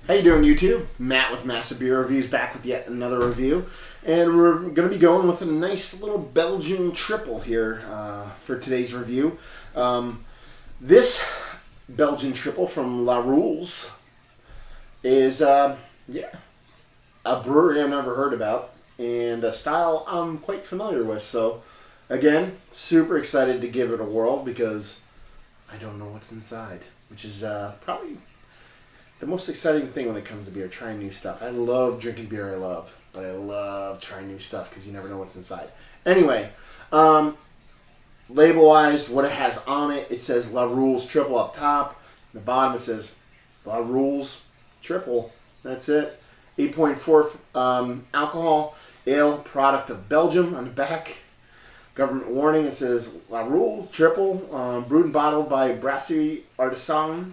How you doing, YouTube? Matt with Massive Beer Reviews back with yet another review, and we're going to be going with a nice little Belgian triple here for today's review. This Belgian triple from Rulles is a brewery I've never heard about and a style I'm quite familiar with. So again, super excited to give it a whirl because I don't know what's inside, which is probably the most exciting thing when it comes to beer, trying new stuff. I love drinking beer, but I love trying new stuff because you never know what's inside. Anyway, label-wise, what it has on it, it says Rulles Triple up top. On the bottom it says Rulles Triple. That's it. 8.4 alcohol, ale, product of Belgium on the back. Government warning, it says Rulles Triple, brewed and bottled by Brasserie Artisanale.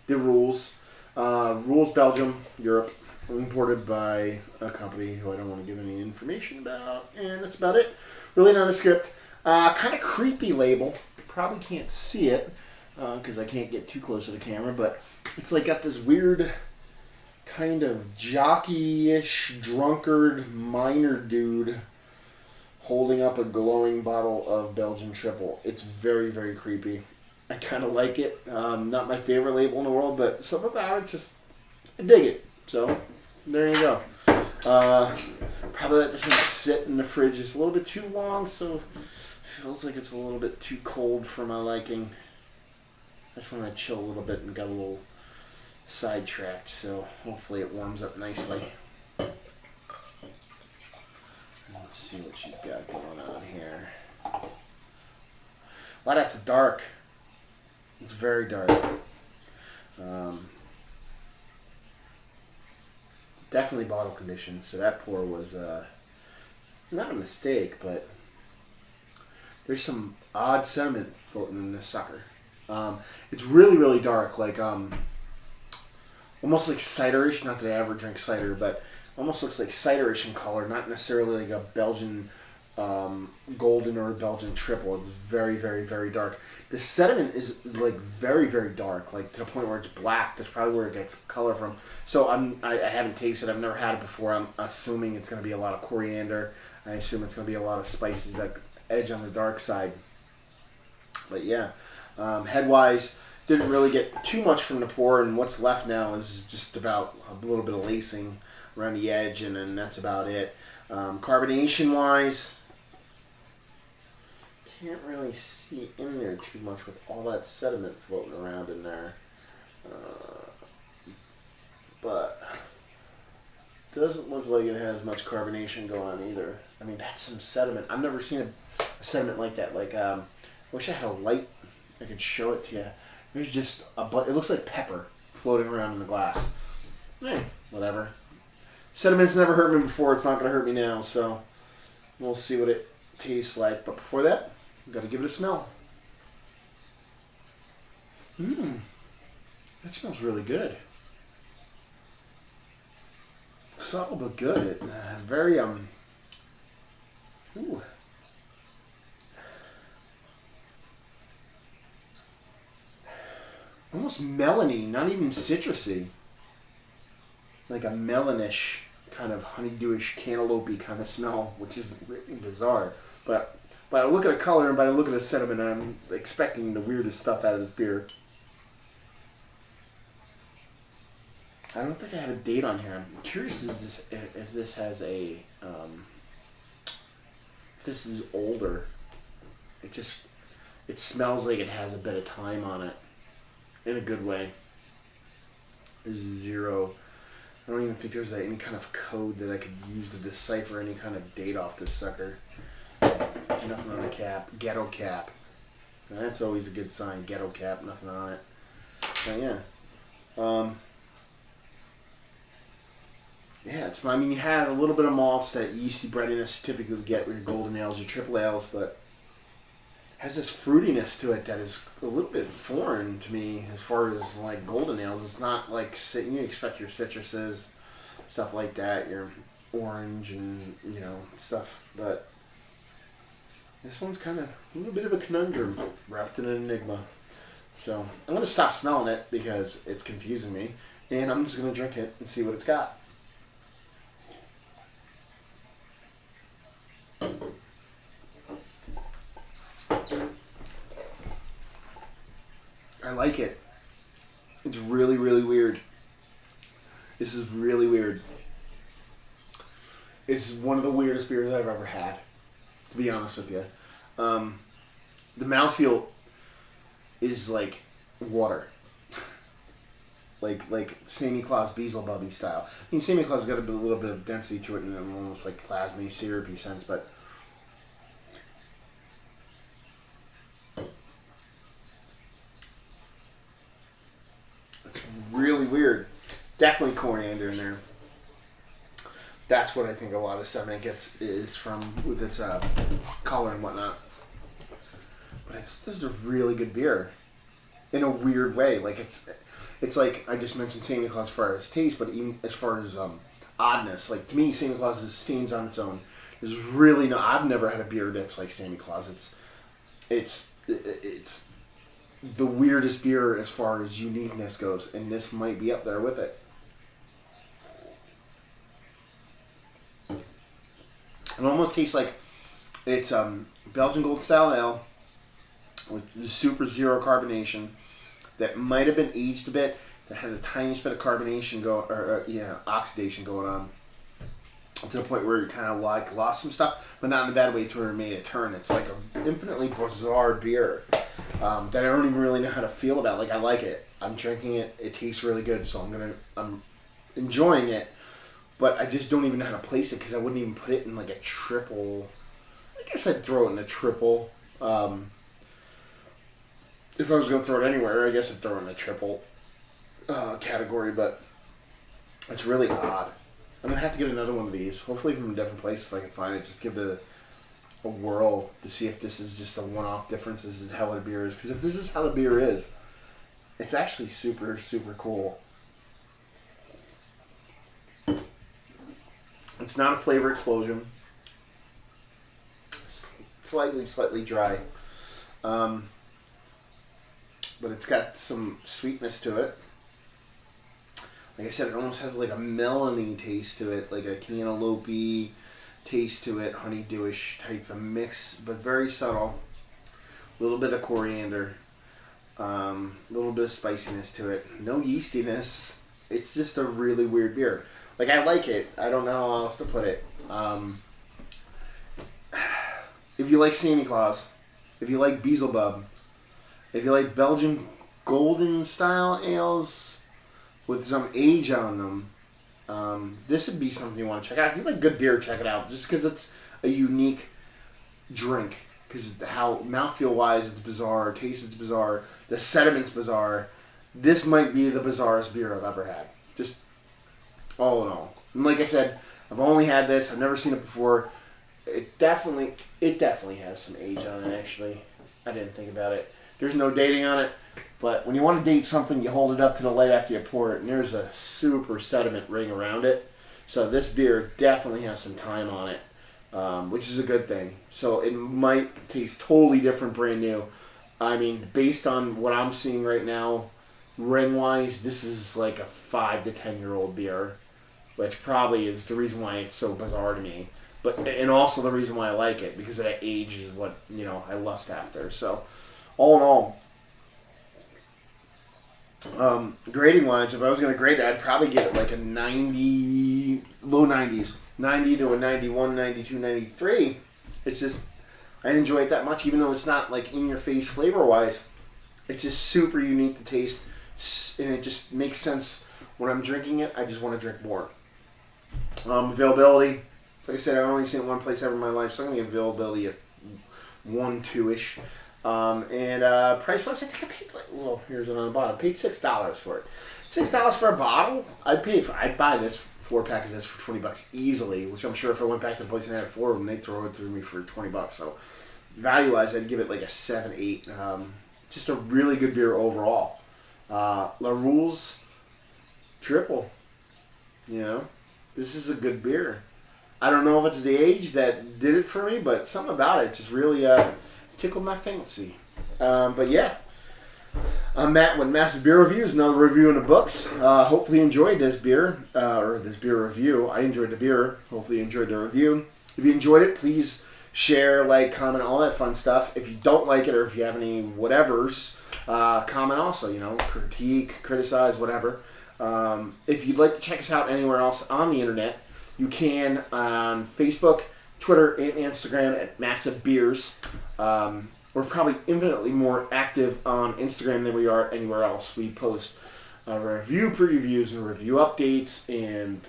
The Rulles. Rulles, Belgium, Europe. Imported by a company who I don't want to give any information about. And that's about it. Really not a script. Kind of creepy label. Probably can't see it because I can't get too close to the camera. But it's like got this weird kind of jockey-ish, drunkard, miner dude holding up a glowing bottle of Belgian Triple. It's very, very creepy. I kind of like it. Not my favorite label in the world, but some about it, just, I dig it. So, there you go. Probably let this one sit in the fridge. It's a little bit too long, so it feels like it's a little bit too cold for my liking. I just want to chill a little bit and got a little sidetracked, so hopefully it warms up nicely. Let's see what she's got going on here. Wow, that's dark. It's very dark. Definitely bottle conditioned, so that pour was not a mistake, but there's some odd sediment floating in this sucker. It's really, really dark, like almost like ciderish. Not that I ever drink cider, but almost looks like ciderish in color, not necessarily like a Belgian golden or a Belgian triple. It's very, very, very dark. The sediment is like very, very dark, like to the point where it's black. That's probably where it gets color from. So I haven't tasted it. I've never had it before. I'm assuming it's going to be a lot of coriander. I assume it's going to be a lot of spices that edge on the dark side. But yeah, head-wise, didn't really get too much from the pour, and what's left now is just about a little bit of lacing around the edge, and then that's about it. Carbonation-wise, can't really see in there too much with all that sediment floating around in there. But doesn't look like it has much carbonation going on either. I mean, that's some sediment. I've never seen a sediment like that. Like, I wish I had a light. I could show it to you. There's just it looks like pepper floating around in the glass. Whatever. Sediment's never hurt me before. It's not going to hurt me now. So we'll see what it tastes like. But before that, we've got to give it a smell. That smells really good. Subtle but good. Very ooh. Almost melony, not even citrusy. Like a melonish kind of honeydewish, cantaloupe kind of smell, which is really bizarre. But by the look at the color and by the look at the sediment, I'm expecting the weirdest stuff out of this beer. I don't think I have a date on here. I'm curious if this has a if this is older. It smells like it has a bit of time on it. In a good way. There's zero. I don't even think there's any kind of code that I could use to decipher any kind of date off this sucker. Nothing on the cap. Ghetto cap. Now, that's always a good sign. Ghetto cap. Nothing on it. But yeah. I mean, you have a little bit of malts, that yeasty breadiness you typically get with your golden ales, your triple ales, but has this fruitiness to it that is a little bit foreign to me as far as like golden ales. It's not like you expect your citruses, stuff like that, your orange and stuff, but this one's kind of a little bit of a conundrum wrapped in an enigma. So I'm going to stop smelling it because it's confusing me. And I'm just going to drink it and see what it's got. I like it. It's really, really weird. This is really weird. This is one of the weirdest beers I've ever had, to be honest with you. The mouthfeel is like water. like Sammy Claus Beelzebubby style. I mean, Sammy Claus has got a little bit of density to it and almost like plasmy, syrupy sense, but it's really weird. Definitely coriander in there. That's what I think a lot of stuff it gets is from with its color and whatnot. But this is a really good beer, in a weird way. Like it's like I just mentioned Santa Claus as far as taste, but even as far as oddness. Like to me, Santa Claus stands on its own. There's really no. I've never had a beer that's like Santa Claus. It's the weirdest beer as far as uniqueness goes, and this might be up there with it. It almost tastes like it's Belgian Gold Style Ale with the super zero carbonation that might have been aged a bit, that had a tiniest bit of carbonation oxidation going on to the point where it kind of like lost some stuff, but not in a bad way to where it made a turn. It's like an infinitely bizarre beer that I don't even really know how to feel about. Like I like it. I'm drinking it. It tastes really good, so I'm enjoying it. But I just don't even know how to place it because I wouldn't even put it in like a triple. I guess I'd throw it in a triple. If I was going to throw it anywhere, I guess I'd throw it in a triple category. But it's really odd. I'm going to have to get another one of these. Hopefully from a different place if I can find it. Just give it a whirl to see if this is just a one-off difference. This is how the beer is. Because if this is how the beer is, it's actually super, super cool. It's not a flavor explosion. Slightly dry. But it's got some sweetness to it. Like I said, it almost has like a melony taste to it, like a cantaloupe taste to it, honeydewish type of mix, but very subtle. A little bit of coriander. A little bit of spiciness to it. No yeastiness. It's just a really weird beer. Like, I like it. I don't know how else to put it. If you like Santa Claus, if you like Beelzebub, if you like Belgian golden style ales with some age on them, this would be something you want to check out. If you like good beer, check it out. Just because it's a unique drink. Because how mouthfeel-wise it's bizarre, taste it's bizarre, the sediment's bizarre. This might be the bizarrest beer I've ever had. Just all in all. And like I said, I've only had this. I've never seen it before. It definitely has some age on it, actually. I didn't think about it. There's no dating on it. But when you want to date something, you hold it up to the light after you pour it, and there's a super sediment ring around it. So this beer definitely has some time on it, which is a good thing. So it might taste totally different, brand new. I mean, based on what I'm seeing right now, ring-wise, this is like a 5 to 10-year-old beer, which probably is the reason why it's so bizarre to me. And also the reason why I like it, because that age is what, I lust after. So, all in all, grading-wise, if I was going to grade it, I'd probably give it like a 90, low 90s. 90 to a 91, 92, 93. It's just, I enjoy it that much, even though it's not like in-your-face flavor-wise. It's just super unique to taste, and it just makes sense when I'm drinking it. I just want to drink more. Availability, like I said, I've only seen it one place ever in my life, so I'm going to give availability of 1, 2-ish. And price-wise, I think I paid here's it on the bottom. I paid $6 for it. $6 for a bottle? I'd buy this 4-pack of this for $20 easily, which I'm sure if I went back to the place and had 4 of them, they'd throw it through me for $20. So value-wise, I'd give it like a 7, 8. Just a really good beer overall. Rullés Triple. This is a good beer. I don't know if it's the age that did it for me, but something about it just really tickled my fancy. But yeah, I'm Matt with Massive Beer Reviews, another review in the books. Hopefully you enjoyed this beer, or this beer review. I enjoyed the beer. Hopefully you enjoyed the review. If you enjoyed it, please share, like, comment, all that fun stuff. If you don't like it or if you have any whatevers, comment also, you know, critique, criticize, whatever. If you'd like to check us out anywhere else on the internet, you can on Facebook, Twitter, and Instagram at Massive Beers. We're probably infinitely more active on Instagram than we are anywhere else. We post review previews and review updates and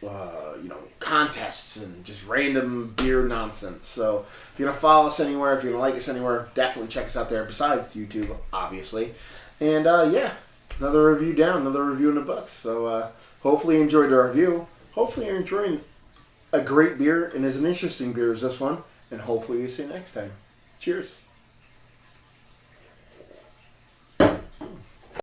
you know, contests and just random beer nonsense. So if you're gonna follow us anywhere, if you're gonna like us anywhere, definitely check us out there. Besides YouTube, obviously. And yeah, another review down, another review in the books. So hopefully you enjoyed the review. Hopefully you're enjoying a great beer and as an interesting beer as this one. And hopefully you see you next time. Cheers.